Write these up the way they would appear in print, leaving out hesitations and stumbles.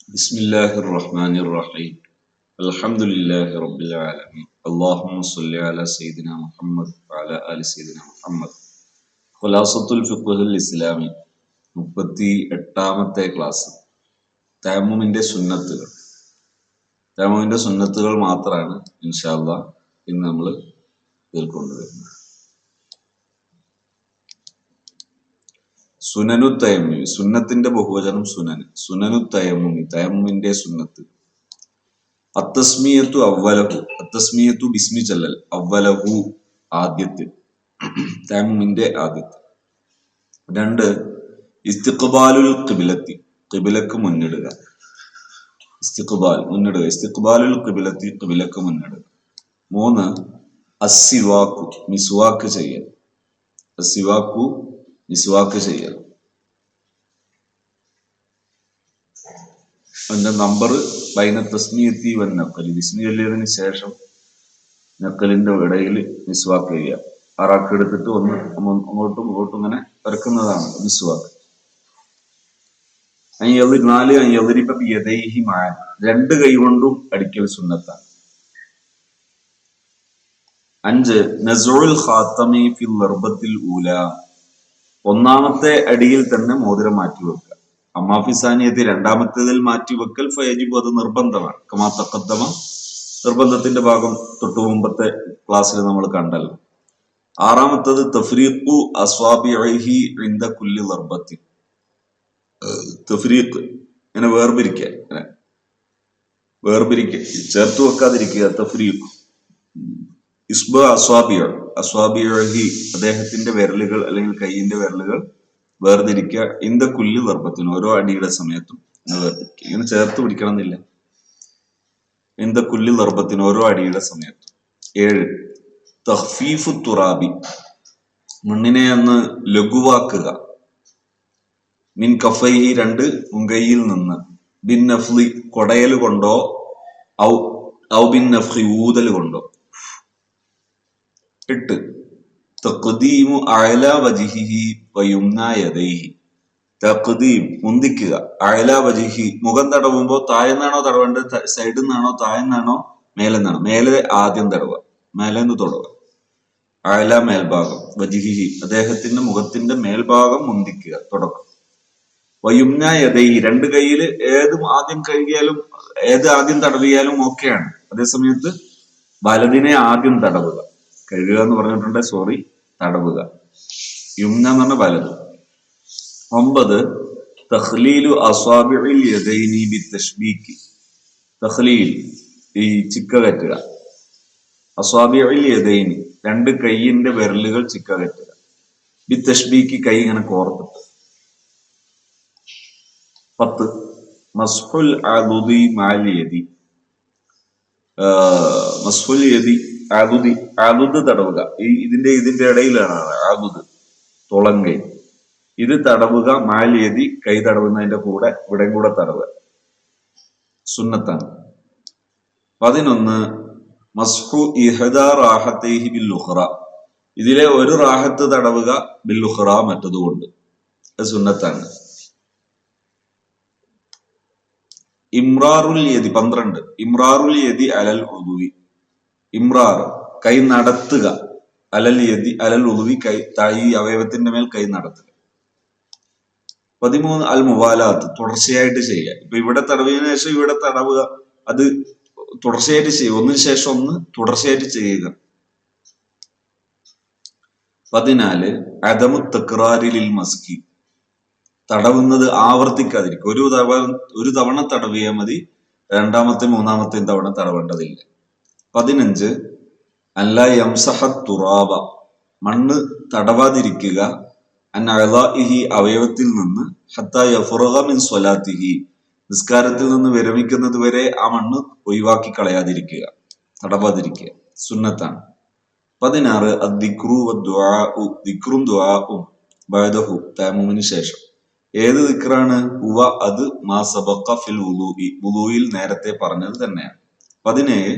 ബിസ്മില്ലാഹിർ റഹ്മാനിർ റഹീം അൽഹംദുലില്ലാഹി റബ്ബിൽ ആലമീൻ അല്ലാഹുമ്മ സ്വല്ലി അലാ സയ്യിദിനാ മുഹമ്മദ് വഅലാ ആലി സയ്യിദിനാ മുഹമ്മദ്. ഖുലാസത്തുൽ ഫിഖ്ഹുൽ ഇസ്ലാമി 38ാമത്തെ ക്ലാസ്. തയമ്മുമിന്റെ സുന്നത്തുകൾ മാത്രമാണ് ഇൻഷാ അല്ലാഹ് ഇന്ന് നമ്മൾ കൊണ്ടുവരുന്നത്. സുനനു തയമ്മി, സുന്നത്തിന്റെ ബഹുവചനം സുനനു തയമ്മുമി, തയമ്മുമിന്റെ സുന്നത്ത്. അത്തസ്മിയത്തു അവ്വലഹു, അത്തസ്മിയത്തു ബിസ്മി ചൊല്ലൽ, അവ്വലഹു ആദ്യത്തെ, തയമ്മുമിന്റെ ആദ്യത്തെ. 2 ഇസ്തിഖ്ബാലുൽ ഖിബ്ലത്തി, ഖിബ്ലക്ക് മുന്നിടുക, ഇസ്തിഖ്ബാലുൽ ഖിബ്ലത്തി, ഖിബ്ലക്ക് മുന്നിടുക. 3 അസ്സിവാക്കു, മിസ്വാക്ക് ചെയ്യൽ, മിസ്വാക്ക് ചെയ്യൽ. അതിന്റെ നമ്പർ ബൈന തസ്മിയത്തി വൻ നഖലി, ബിസ്മി ചൊല്ലിയതിന് ശേഷം നഖലിന്റെ ഇടയിൽ മിസ്വാക്ക് ചെയ്യുക. അറാക്ക് എടുത്തിട്ട് അങ്ങോട്ടും ഇങ്ങോട്ടും ഇങ്ങനെ വരക്കുന്നതാണ് മിസ്വാക്ക്. 4 അയ്യദ്രിബ ബിയദൈഹി മഅൻ, 2 കൈ കൊണ്ടും അടിക്കൽ സുന്നത്താണ്. 5 നസ്ഉൽ ഖാതമി ഫിൽ ലർബത്തിൽ ഊല, ഒന്നാമത്തെ അടിയിൽ തന്നെ മോതിരം മാറ്റിവെക്കുക. അമ്മാഫിസാനിയത്തിൽ രണ്ടാമത്തേതിൽ മാറ്റിവെക്കൽ ഫയജിബ്, അത് നിർബന്ധമാണ്. കമാ തഖദ്ദമ, നിർബന്ധത്തിന്റെ ഭാഗം തൊട്ടു മുമ്പത്തെ ക്ലാസ്സിൽ നമ്മൾ കണ്ടല്ലോ. 6 തഫ്രീഖു അസ്വാബിഇഹി ഇൻദ കുല്ലി ലർബത്തിൻ, തഫ്രീഖ് ഇങ്ങനെ വേർപിരിക്കുക, ചേർത്ത് വെക്കാതിരിക്കുക. തഫ്രീഖ് ഇസ്ബ അസ്വാബിഇഹി, അദ്ദേഹത്തിന്റെ വിരലുകൾ അല്ലെങ്കിൽ കൈയിന്റെ വിരലുകൾ വേർതിരിക്കുക. ഇന്ദ കുല്ലി ലർബത്തിന്, ഓരോ അടിയുടെ സമയത്തും വേർതിരിക്കുക. ഇങ്ങനെ ചേർത്ത് പിടിക്കണം എന്നില്ല. ഇന്ദ കുല്ലി ലർബത്തിന്, ഓരോ അടിയുടെ സമയത്തും. 7 തഖ്ഫീഫു തുറാബി, മണ്ണിനെ ഒന്ന് ലഘുവാക്കുക. മിൻ കഫൈഹി, 2 മുൻകൈയിൽ നിന്ന്. ബിൻ നഫ്ലി, കൊടയൽ കൊണ്ടോ, ഔ ബിൻ നഫ്ഖി, ഊതൽ കൊണ്ടോ. 8 തഖ്ദീമു അഅലാ വജ്ഹിഹി വയുംനാ യദൈഹി, തഖ്ദീം മുന്തിക്കുക. അഅലാ വജ്ഹിഹി, മുഖം തടവുമ്പോൾ താഴെന്നാണോ തടവേണ്ടത്, സൈഡിൽ നിന്നാണോ, താഴെന്നാണോ, മേലെന്നാണോ? മേലെ ആദ്യം തടവുക, മേലെന്ന് തൊടുക. അഅല മേൽഭാഗം, വജ്ഹിഹി അദ്ദേഹത്തിന്റെ മുഖത്തിന്റെ മേൽഭാഗം മുന്തിക്കുക, തുടക്കം. വയുംനാ യദൈഹി, 2 കൈയിൽ ഏത് ആദ്യം തടവിയാലും ഓക്കെയാണ്. അതേസമയത്ത് വലതിനെ ആദ്യം തടവുക. കഴുകുക എന്ന് പറഞ്ഞിട്ടുണ്ട്, തടവുക. യുംന എന്ന് പറഞ്ഞ വലത്. 9 തഖ്ലീലു അസ്വാബിഇൽ യദൈനി ബിത്തശ്ബീകി, തഖ്ലീൽ ഈ ചിക്ക കറ്റുക. അസ്വാബിഇൽ യദൈനി, 2 കൈയിന്റെ വിരലുകൾ ചിക്ക കറ്റുക. ബിത്തശ്ബീകി, കൈ ഇങ്ങനെ കോർത്തിട്ട്. 10 മസ്ഹുൽ അദുദി മഅൽ യദി, മസ്ഹുൽ യദി അദുദ് തടവുക. ഇതിന്റെ ഇടയിലാണ് അദുദ്, തുളങ്കൈ. ഇത് തടവുക. മഅൽ യദി, കൈ തടവുന്നതിന്റെ കൂടെ ഇവിടെയും കൂടെ തടവുക, സുന്നത്താണ്. 11 മസ്ഹു ഇഹ്ദാ റാഹത്തൈഹി ബിൽ ഉഖ്റ, ഇതിലെ ഒരു റാഹത്ത് തടവുക. ബിൽ ഉഖ്റ, മറ്റതുകൊണ്ട്, അത് സുന്നത്താണ്. ഇംറാറുൽ യദി, 12 ഇംറാറുൽ യദി അലൽ ഉദുവി, ഇംറാർ കൈ നടത്തുക. അലൽ യദി അലൽ ഉദുവി, ഈ അവയവത്തിന്റെ മേൽ കൈ നടത്തുക. 13 അൽ മുവാലാത്ത്, തുടർച്ചയായിട്ട് ചെയ്യുക. ഇപ്പൊ ഇവിടെ തടവിയതിനു ശേഷം ഇവിടെ തടവുക, അത് തുടർച്ചയായിട്ട് ചെയ്യുക, ഒന്നിനു ശേഷം ഒന്ന് തുടർച്ചയായിട്ട് ചെയ്യുക. 14 അദമു തക്റാരിലിൽ മസ്കി, തടവുന്നത് ആവർത്തിക്കാതിരിക്കുക. ഒരു തവണ തടവിയാൽ മതി, രണ്ടാമത്തെ മൂന്നാമത്തെ തവണ തടവേണ്ടതില്ല. 15 അല്ലാ യംസഹ തുറാബ, മണ്ണ് തടവാതിരിക്കുക. അൻ അഅ്ളാഇഹി, അവയവത്തിൽ നിന്ന്. ഹത്താ യഫ്റുഗ മിൻ സ്വലാത്തിഹി, നിസ്കാരത്തിൽ നിന്ന് വിരമിക്കുന്നത് വരെ ആ മണ്ണ് ഒഴിവാക്കി കളയാതിരിക്കുക, തടവാതിരിക്കുക, സുന്നത്താണ്. 16 അദ്ദിക്റു വദ്ദുആഉ, ദിക്റും ദുആഉം. ബഅദഹു, തയമ്മുമിന് ശേഷം. ഏത് ദിക്റാണ്? ഹുവ, അത്. മാ സബഖ ഫിൽ വുളൂഇ, വുളൂയിൽ നേരത്തെ പറഞ്ഞത് തന്നെയാണ്. 17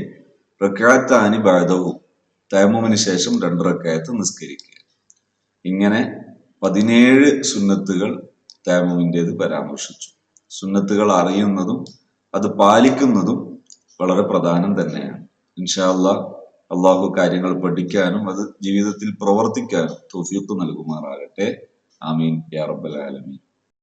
റക്അത്താനി ബഅദഹു, തയമ്മുമിന് ശേഷം 2 റക്അത്ത് നിസ്കരിക്കുക. ഇങ്ങനെ 17 സുന്നത്തുകൾ തയമ്മുമിൻ്റെത് പരാമർശിച്ചു. സുന്നത്തുകൾ അറിയുന്നതും അത് പാലിക്കുന്നതും വളരെ പ്രധാനം തന്നെയാണ്. ഇൻഷാ അല്ലാഹ് അള്ളാഹു കാര്യങ്ങൾ പഠിക്കാനും അത് ജീവിതത്തിൽ പ്രവർത്തിക്കാനും തൗഫീഖ് നൽകുമാറാകട്ടെ. ആമീൻ യാ റബ്ബൽ ആലമീൻ.